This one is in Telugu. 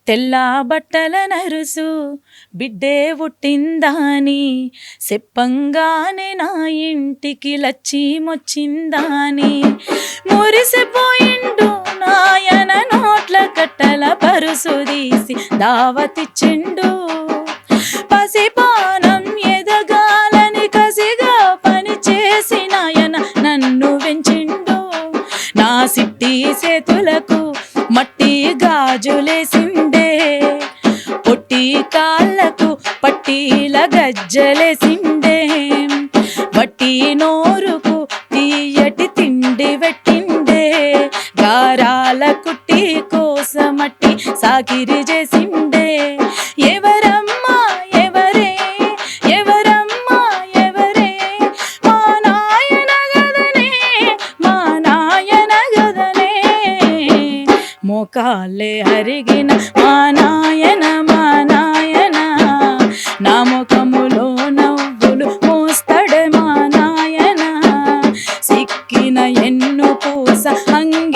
తెల్ల బట్టల నరుసు బిడ్డే పుట్టిందాని చెప్పంగానే నా ఇంటికి లచ్చి మొచ్చిందాని మురిసిపోయిండు నాయన నోట్ల కట్టల పరుసు తీసి దావతిచ్చిండు పసిపానం ఎదగాలని కసిగా పని చేసి నాయన నన్ను పెంచిండు నా సిట్టి చేతులకు మట్టి గాజులేసిండే పొట్టి కాళ్ళకు పట్టీల గజ్జలేసిండే వట్టి నోరుకు తీయటి తిండి పెట్టిండే గారాల కుట్టి కోసమట్టి సాకిరి చేసిండే ఎవరమ్మా ఎవరే ఎవరమ్మా ఎవరే మా నాయన గదనే మా నాయన గదనే మోకాళ్ళే అరిగిన మా నాయన నా ముఖములో నవ్వులు మోస్తడే మా నాయన సిక్కిన ఎన్ను పూస అంగి